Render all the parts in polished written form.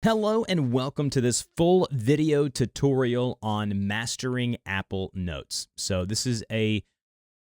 Hello and welcome to this full video tutorial on mastering Apple Notes. So this is a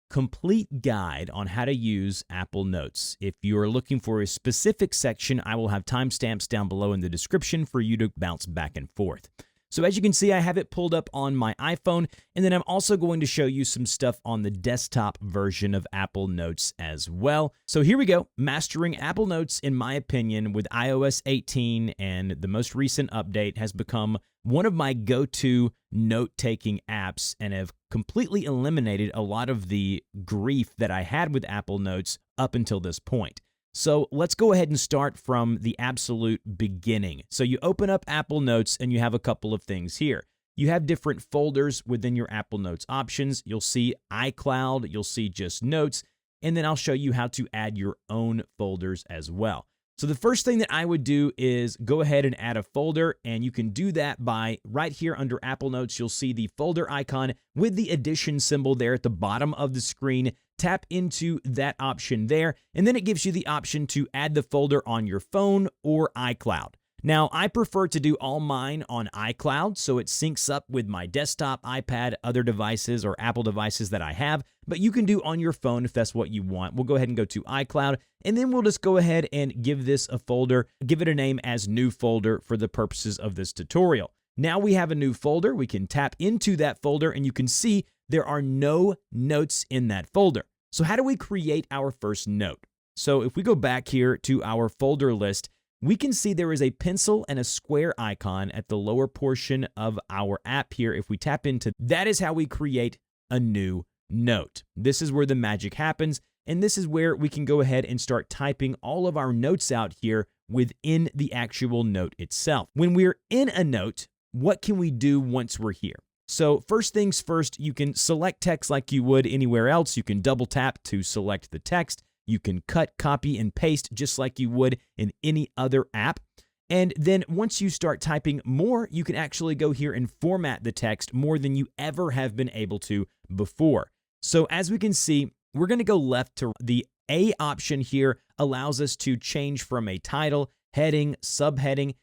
complete guide on how to use Apple Notes. If you're looking for a specific section, I will have timestamps down below in the description for you to bounce back and forth. So as you can see, I have it pulled up on my iPhone, and then I'm also going to show you some stuff on the desktop version of Apple Notes as well. So here we go, mastering Apple Notes, in my opinion, with iOS 18 and the most recent update has become one of my go-to note-taking apps and have completely eliminated a lot of the grief that I had with Apple Notes up until this point. So let's go ahead and start from the absolute beginning. So you open up Apple Notes and you have a couple of things here. You have different folders within your Apple Notes options. You'll see iCloud, you'll see just Notes, and then I'll show you how to add your own folders as well. So the first thing that I would do is go ahead and add a folder, and you can do that by right here under Apple Notes. You'll see the folder icon with the addition symbol there at the bottom of the screen. Tap into that option there, and then it gives you the option to add the folder on your phone or iCloud. Now, I prefer to do all mine on iCloud, so it syncs up with my desktop, iPad, other devices, or Apple devices that I have, but you can do on your phone if that's what you want. We'll go ahead and go to iCloud, and then we'll just go ahead and give this a folder, give it a name as new folder for the purposes of this tutorial. Now we have a new folder. We can tap into that folder, and you can see there are no notes in that folder. So how do we create our first note? So if we go back here to our folder list, we can see there is a pencil and a square icon at the lower portion of our app here. If we tap into that, is how we create a new note. This is where the magic happens, and this is where we can go ahead and start typing all of our notes out here within the actual note itself. When we're in a note, what can we do once we're here? So first things first, you can select text like you would anywhere else. You can double tap to select the text. You can cut, copy, and paste just like you would in any other app. And then once you start typing more, you can actually go here and format the text more than you ever have been able to before. So as we can see, we're going to go left to the A option here allows us to change from a title, heading, subheading,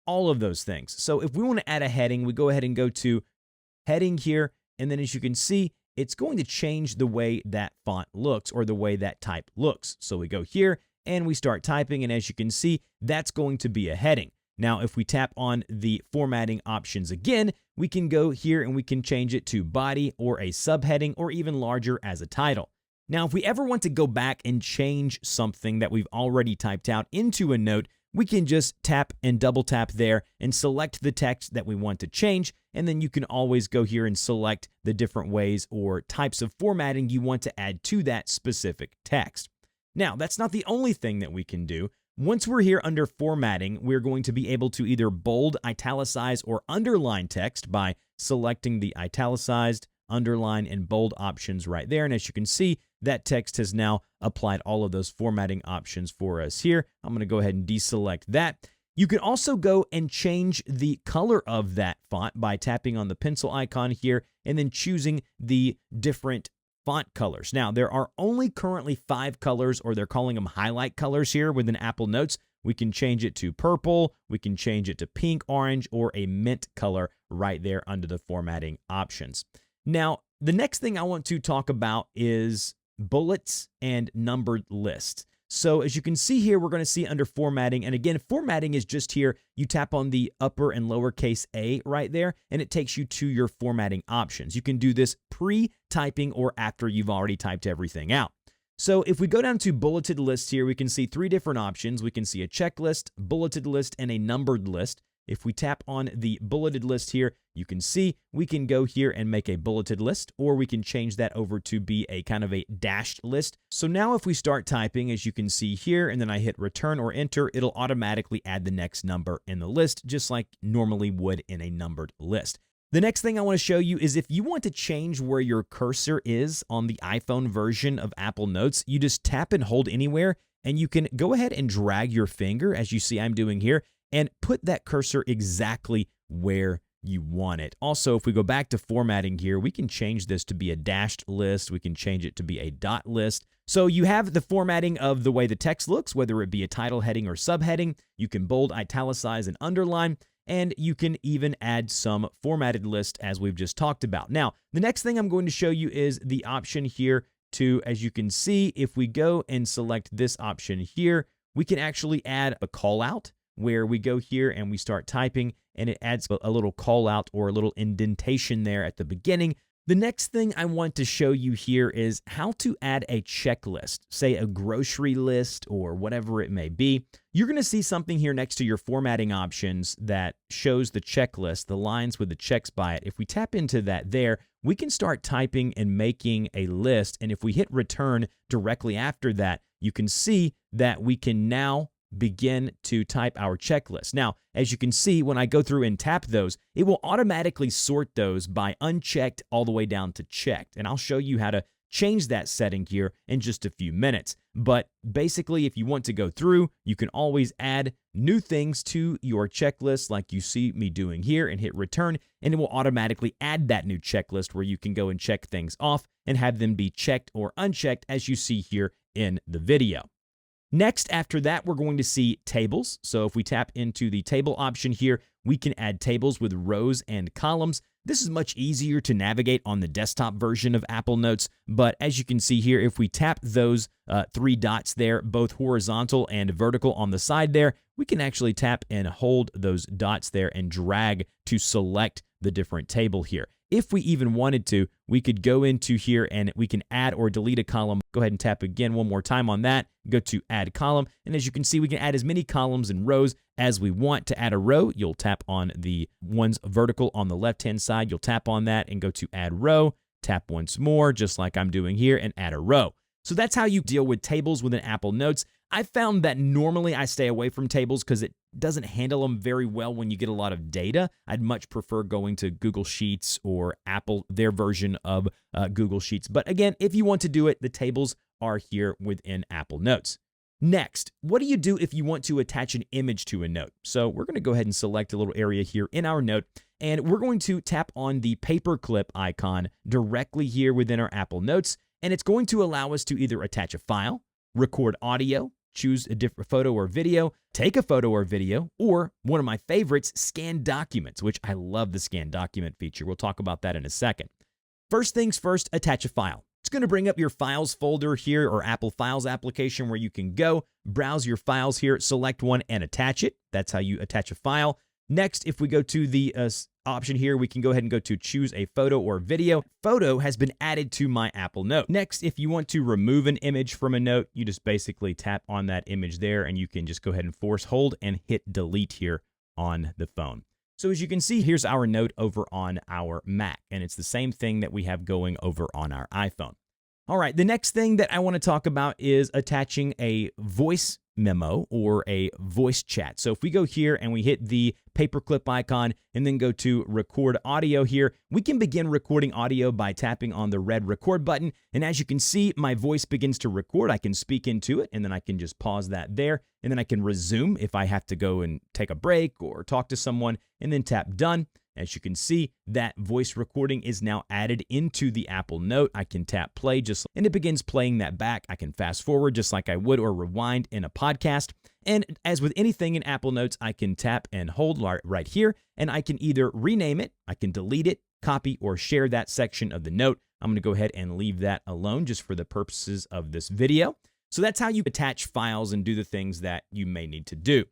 all of those things. So if we want to add a heading, we go ahead and go to heading here, and then as you can see, it's going to change the way that font looks or the way that type looks. So we go here and we start typing, and as you can see, that's going to be a heading. Now, if we tap on the formatting options again, we can go here and we can change it to body or a subheading or even larger as a title. Now, if we ever want to go back and change something that we've already typed out into a note, we can just tap and double tap there and select the text that we want to change, and then you can always go here and select the different ways or types of formatting you want to add to that specific text. Now, that's not the only thing that we can do. Once we're here under formatting, we're going to be able to either bold, italicize, or underline text by selecting the italicized, underline, and bold options right there. And as you can see, that text has now applied all of those formatting options for us here. I'm going to go ahead and deselect that. You can also go and change the color of that font by tapping on the pencil icon here and then choosing the different font colors. Now, there are only currently 5 colors, or they're calling them highlight colors here within Apple Notes. We can change it to purple, we can change it to pink, orange, or a mint color right there under the formatting options. Now, the next thing I want to talk about is bullets and numbered lists. So as you can see here, we're going to see under formatting, and again, formatting is just here. You tap on the upper and lowercase a right there, and it takes you to your formatting options. You can do this pre-typing or after you've already typed everything out. So if we go down to bulleted lists here, we can see 3 different options. We can see a checklist, bulleted list, and a numbered list. If we tap on the bulleted list here, you can see we can go here and make a bulleted list, or we can change that over to be a kind of a dashed list. So now if we start typing, as you can see here, and then I hit return or enter, it'll automatically add the next number in the list, just like normally would in a numbered list. The next thing I want to show you is if you want to change where your cursor is on the iPhone version of Apple Notes, you just tap and hold anywhere, and you can go ahead and drag your finger, as you see I'm doing here, and put that cursor exactly where you want it. Also, if we go back to formatting here, we can change this to be a dashed list. We can change it to be a dot list. So you have the formatting of the way the text looks, whether it be a title heading or subheading. You can bold, italicize, and underline. And you can even add some formatted list as we've just talked about. Now, the next thing I'm going to show you is the option here to, as you can see, if we go and select this option here, we can actually add a call out where we go here and we start typing and it adds a little call out or a little indentation there at the beginning. The next thing I want to show you here is how to add a checklist, say a grocery list or whatever it may be. You're going to see something here next to your formatting options that shows the checklist, the lines with the checks by it. If we tap into that there, we can start typing and making a list. And if we hit return directly after that, you can see that we can now begin to type our checklist. Now, as you can see, when I go through and tap those, it will automatically sort those by unchecked all the way down to checked. And I'll show you how to change that setting here in just a few minutes. But basically, if you want to go through, you can always add new things to your checklist like you see me doing here and hit return, and it will automatically add that new checklist where you can go and check things off and have them be checked or unchecked as you see here in the video. Next, after that, we're going to see tables. So if we tap into the table option here, we can add tables with rows and columns. This is much easier to navigate on the desktop version of Apple Notes, but as you can see here, if we tap those three dots there, both horizontal and vertical on the side there, we can actually tap and hold those dots there and drag to select the different table here. If we even wanted to, we could go into here and we can add or delete a column. Go ahead and tap again one more time on that. Go to add column. And as you can see, we can add as many columns and rows as we want. To add a row, you'll tap on the ones vertical on the left-hand side. You'll tap on that and go to add row. Tap once more, just like I'm doing here, and add a row. So that's how you deal with tables within Apple Notes. I found that normally I stay away from tables because it doesn't handle them very well when you get a lot of data. I'd much prefer going to Google Sheets or Apple, their version of Google Sheets. But again, if you want to do it, the tables are here within Apple Notes. Next, what do you do if you want to attach an image to a note? So we're going to go ahead and select a little area here in our note, and we're going to tap on the paperclip icon directly here within our Apple Notes, and it's going to allow us to either attach a file, record audio, choose a different photo or video, take a photo or video, or one of my favorites, scan documents, which I love the scan document feature. We'll talk about that in a second. First things first, attach a file. It's going to bring up your files folder here or Apple Files application where you can go, browse your files here, select one and attach it. That's how you attach a file. Next, if we go to the option here, we can go ahead and go to choose a photo or video. Photo has been added to my Apple Note. Next, if you want to remove an image from a note, you just basically tap on that image there and you can just go ahead and force hold and hit delete here on the phone. So as you can see, here's our note over on our Mac, and it's the same thing that we have going over on our iPhone. All right, the next thing that I want to talk about is attaching a voice memo or a voice chat. So if we go here and we hit the paperclip icon and then go to record audio here, we can begin recording audio by tapping on the red record button. And as you can see, my voice begins to record. I can speak into it and then I can just pause that there. And then I can resume if I have to go and take a break or talk to someone and then tap done. As you can see, that voice recording is now added into the Apple Note. I can tap play and it begins playing that back. I can fast forward just like I would or rewind in a podcast. And as with anything in Apple Notes, I can tap and hold right here, and I can either rename it, I can delete it, copy, or share that section of the note. I'm going to go ahead and leave that alone just for the purposes of this video. So that's how you attach files and do the things that you may need to do.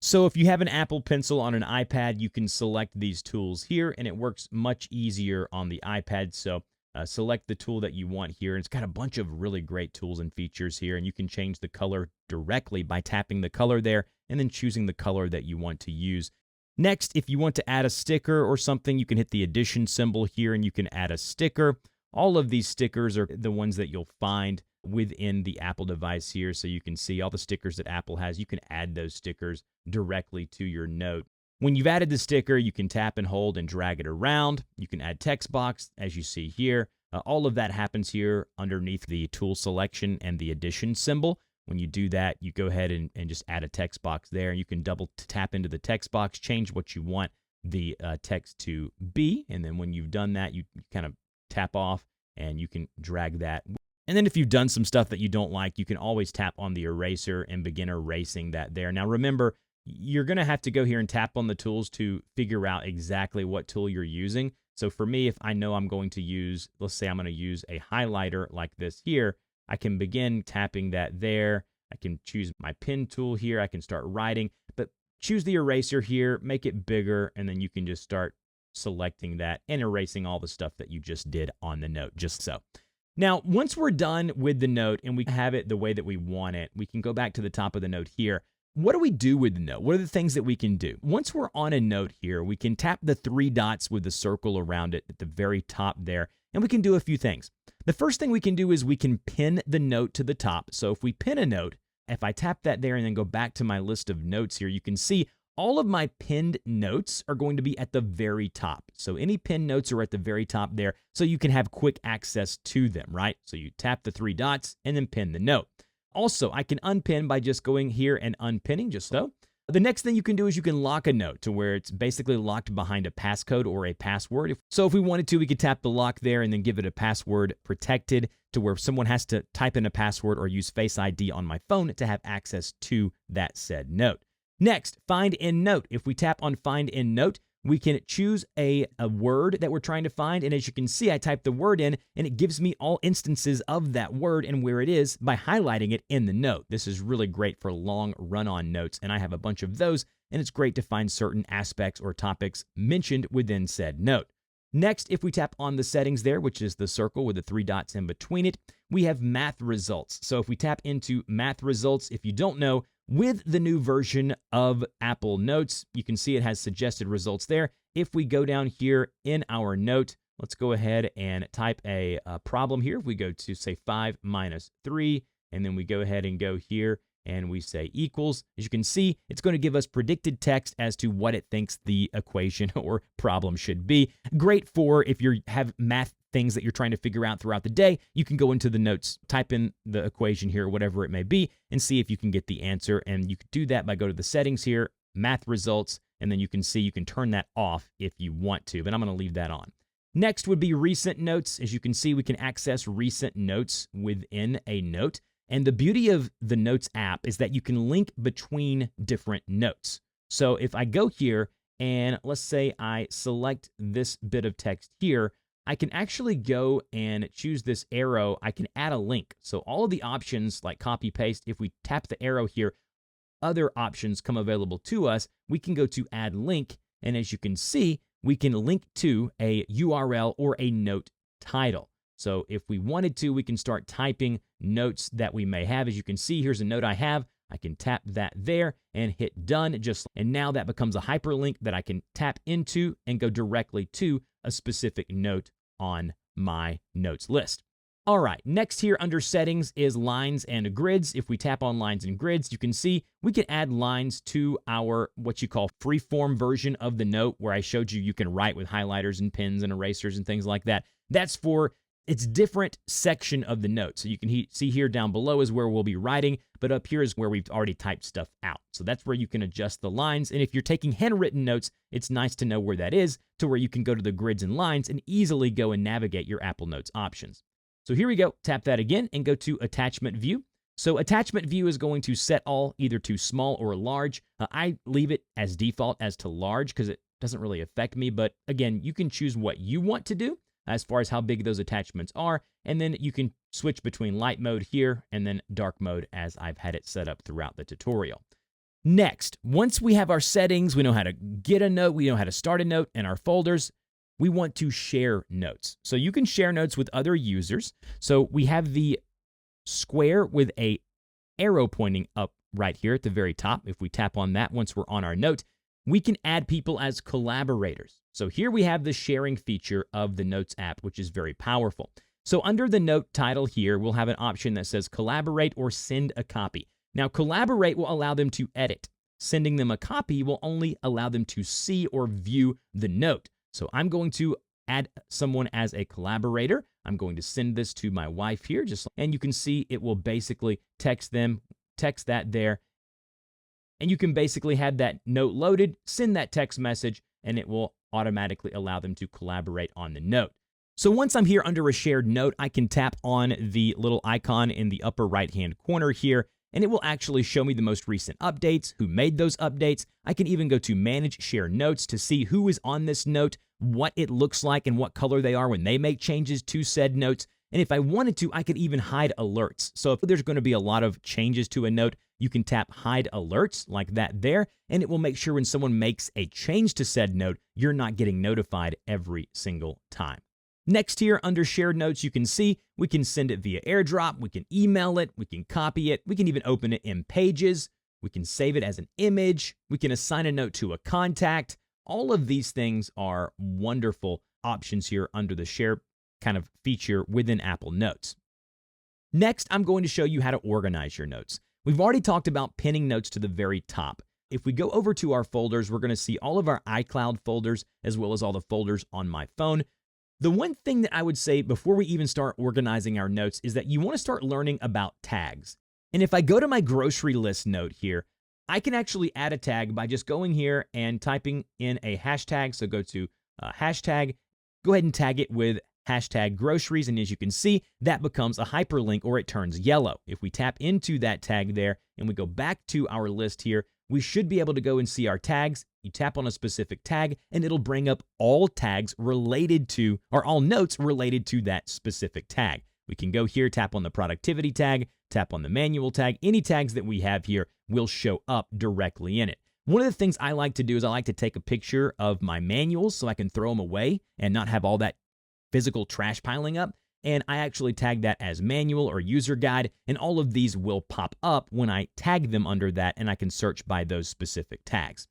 So if you have an Apple Pencil on an iPad, you can select these tools here, and it works much easier on the iPad. So select the tool that you want here. It's got a bunch of really great tools and features here, and you can change the color directly by tapping the color there and then choosing the color that you want to use. Next, if you want to add a sticker or something, you can hit the addition symbol here and you can add a sticker. All of these stickers are the ones that you'll find within the Apple device here. So you can see all the stickers that Apple has. You can add those stickers directly to your note. When you've added the sticker, you can tap and hold and drag it around. You can add text box, as you see here. All of that happens here underneath the tool selection and the addition symbol. When you do that, you go ahead and just add a text box there. You can double tap into the text box, change what you want the text to be. And then when you've done that, you kind of tap off and you can drag that. And then if you've done some stuff that you don't like, you can always tap on the eraser and begin erasing that there. Now remember, you're going to have to go here and tap on the tools to figure out exactly what tool you're using. So for me, if I know I'm going to use, let's say I'm going to use a highlighter like this here, I can begin tapping that there. I can choose my pen tool here. I can start writing, but choose the eraser here, make it bigger, and then you can just start selecting that and erasing all the stuff that you just did on the note, just so. Now, once we're done with the note and we have it the way that we want it, we can go back to the top of the note here. What do we do with the note? What are the things that we can do? Once we're on a note here, we can tap the 3 dots with the circle around it at the very top there, and we can do a few things. The first thing we can do is we can pin the note to the top. So if we pin a note, if I tap that there and then go back to my list of notes here, you can see all of my pinned notes are going to be at the very top. So any pinned notes are at the very top there, so you can have quick access to them, right? So you tap the 3 dots and then pin the note. Also, I can unpin by just going here and unpinning, just so. The next thing you can do is you can lock a note to where it's basically locked behind a passcode or a password. So if we wanted to, we could tap the lock there and then give it a password protected to where someone has to type in a password or use Face ID on my phone to have access to that said note. Next, find in note. If we tap on find in note, we can choose a word that we're trying to find. And as you can see, I type the word in and it gives me all instances of that word and where it is by highlighting it in the note. This is really great for long run-on notes, and I have a bunch of those, and it's great to find certain aspects or topics mentioned within said note. Next, if we tap on the settings there, which is the circle with the 3 dots in between it, we have math results. So if we tap into math results, if you don't know, with the new version of Apple Notes, you can see it has suggested results there. If we go down here in our note, let's go ahead and type a problem here. If we go to, say, 5 minus 3, and then we go ahead and go here and we say equals, as you can see, it's going to give us predicted text as to what it thinks the equation or problem should be. Great for if you have math things that you're trying to figure out throughout the day. You can go into the notes, type in the equation here, whatever it may be, and see if you can get the answer. And you can do that by go to the settings here, math results, and then you can see you can turn that off if you want to, but I'm going to leave that on. Next would be recent notes. As you can see, we can access recent notes within a note. And the beauty of the Notes app is that you can link between different notes. So if I go here and let's say I select this bit of text here, I can actually go and choose this arrow. I can add a link. So all of the options like copy paste, if we tap the arrow here, other options come available to us. We can go to add link. And as you can see, we can link to a URL or a note title. So if we wanted to, we can start typing notes that we may have. As you can see, here's a note I have. I can tap that there and hit done. And now that becomes a hyperlink that I can tap into and go directly to a specific note on my notes list. All right, next here under settings is lines and grids. If we tap on lines and grids, you can see we can add lines to our what you call freeform version of the note where I showed you you can write with highlighters and pens and erasers and things like that. That's for its different section of the note. So you can see here down below is where we'll be writing, but up here is where we've already typed stuff out. So that's where you can adjust the lines. And if you're taking handwritten notes, it's nice to know where that is to where you can go to the grids and lines and easily go and navigate your Apple Notes options. So here we go. Tap that again and go to attachment view. So attachment view is going to set all either to small or large. I leave it as default as to large because it doesn't really affect me. But again, you can choose what you want to do as far as how big those attachments are. And then you can switch between light mode here and then dark mode as I've had it set up throughout the tutorial. Next, once we have our settings, we know how to get a note, we know how to start a note in our folders, we want to share notes. So you can share notes with other users. So we have the square with a arrow pointing up right here at the very top. If we tap on that once we're on our note, we can add people as collaborators. So here we have the sharing feature of the Notes app, which is very powerful. So under the note title here, we'll have an option that says collaborate or send a copy. Now, collaborate will allow them to edit. Sending them a copy will only allow them to see or view the note. So I'm going to add someone as a collaborator. I'm going to send this to my wife here, and you can see it will basically text that there. And you can basically have that note loaded, send that text message, and it will automatically allow them to collaborate on the note. So once I'm here under a shared note, I can tap on the little icon in the upper right-hand corner here, and it will actually show me the most recent updates, who made those updates. I can even go to Manage Share Notes to see who is on this note, what it looks like, and what color they are when they make changes to said notes. And if I wanted to, I could even hide alerts. So if there's going to be a lot of changes to a note, you can tap Hide Alerts like that there, and it will make sure when someone makes a change to said note, you're not getting notified every single time. Next here, under Shared Notes, you can see we can send it via AirDrop, we can email it, we can copy it, we can even open it in Pages, we can save it as an image, we can assign a note to a contact. All of these things are wonderful options here under the Share kind of feature within Apple Notes. Next, I'm going to show you how to organize your notes. We've already talked about pinning notes to the very top. If we go over to our folders, we're going to see all of our iCloud folders as well as all the folders on my phone. The one thing that I would say before we even start organizing our notes is that you want to start learning about tags. And if I go to my grocery list note here, I can actually add a tag by just going here and typing in a hashtag. So go to hashtag, go ahead and tag it with hashtag groceries. And as you can see, that becomes a hyperlink or it turns yellow. If we tap into that tag there and we go back to our list here, we should be able to go and see our tags. You tap on a specific tag and it'll bring up all tags related to, or all notes related to that specific tag. We can go here, tap on the productivity tag, tap on the manual tag. Any tags that we have here will show up directly in it. One of the things I like to do is I like to take a picture of my manuals so I can throw them away and not have all that physical trash piling up. And I actually tag that as manual or user guide, and all of these will pop up when I tag them under that, and I can search by those specific tags.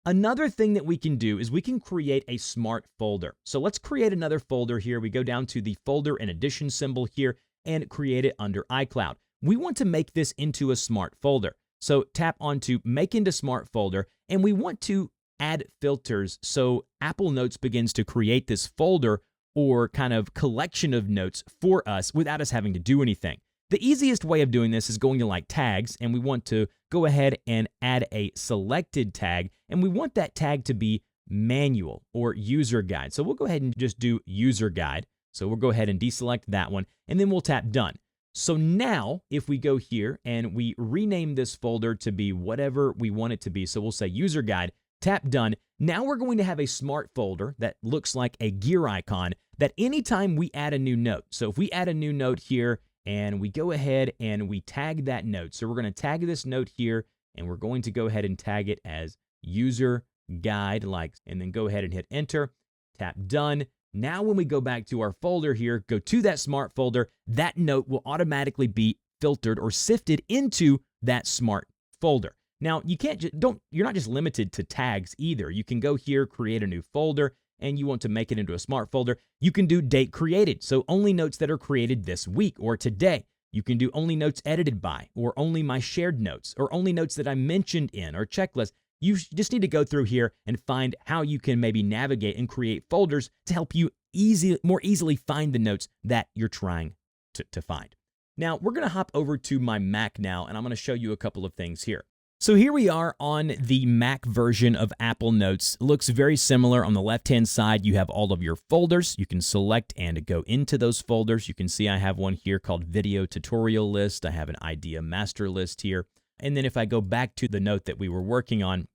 Another thing that we can do is we can create a smart folder. So let's create another folder here. We go down to the folder and addition symbol here and create it under iCloud. We want to make this into a smart folder. So tap onto Make into Smart Folder, and we want to add filters so Apple Notes begins to create this folder or kind of collection of notes for us without us having to do anything. The easiest way of doing this is going to like tags, and we want to go ahead and add a selected tag, and we want that tag to be manual or user guide. So we'll go ahead and just do user guide. So we'll go ahead and deselect that one, and then we'll tap done. So now if we go here and we rename this folder to be whatever we want it to be, so we'll say user guide, tap done. Now we're going to have a smart folder that looks like a gear icon that anytime we add a new note. So if we add a new note here and we go ahead and we tag that note. So we're going to tag this note here and we're going to go ahead and tag it as user guide and then go ahead and hit enter, tap done. Now when we go back to our folder here, go to that smart folder, that note will automatically be filtered or sifted into that smart folder. Now, you're not just limited to tags either. You can go here, create a new folder, and you want to make it into a smart folder. You can do date created, so only notes that are created this week or today. You can do only notes edited by, or only my shared notes, or only notes that I mentioned in, or checklist. You just need to go through here and find how you can maybe navigate and create folders to help you more easily find the notes that you're trying to find. Now, we're going to hop over to my Mac now, and I'm going to show you a couple of things here. So here we are on the Mac version of Apple Notes. It looks very similar. On the left-hand side, you have all of your folders. You can select and go into those folders. You can see I have one here called Video Tutorial List. I have an Idea Master List here. And then if I go back to the note that we were working on,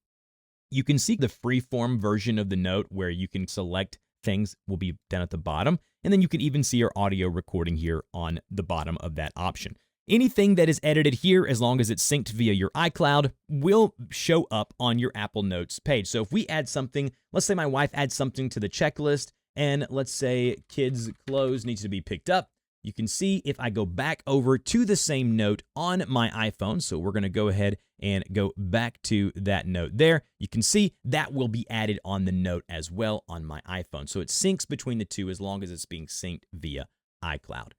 you can see the freeform version of the note where you can select things will be down at the bottom. And then you can even see your audio recording here on the bottom of that option. Anything that is edited here, as long as it's synced via your iCloud, will show up on your Apple Notes page. So if we add something, let's say my wife adds something to the checklist, and let's say kids' clothes needs to be picked up, you can see if I go back over to the same note on my iPhone, so we're going to go ahead and go back to that note there, you can see that will be added on the note as well on my iPhone. So it syncs between the two as long as it's being synced via iCloud.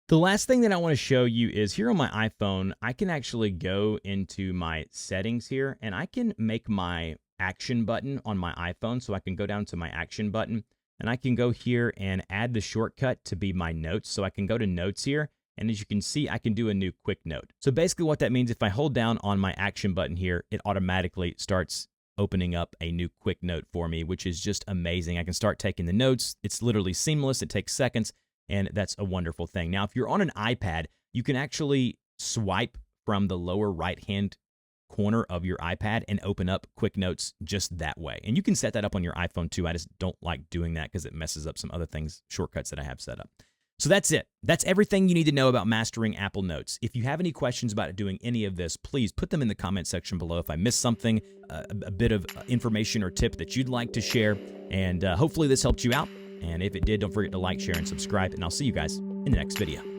The last thing that I want to show you is here on my iPhone, I can actually go into my settings here and I can make my action button on my iPhone. So I can go down to my action button and I can go here and add the shortcut to be my notes. So I can go to notes here. And as you can see, I can do a new quick note. So basically what that means, if I hold down on my action button here, it automatically starts opening up a new quick note for me, which is just amazing. I can start taking the notes. It's literally seamless. It takes seconds, and that's a wonderful thing. Now, if you're on an iPad, you can actually swipe from the lower right-hand corner of your iPad and open up quick notes just that way. And you can set that up on your iPhone too. I just don't like doing that because it messes up some other things, shortcuts that I have set up. So that's it. That's everything you need to know about mastering Apple Notes. If you have any questions about doing any of this, please put them in the comment section below. If I missed something, a bit of information or tip that you'd like to share, and hopefully this helped you out. And if it did, don't forget to like, share, and subscribe, and I'll see you guys in the next video.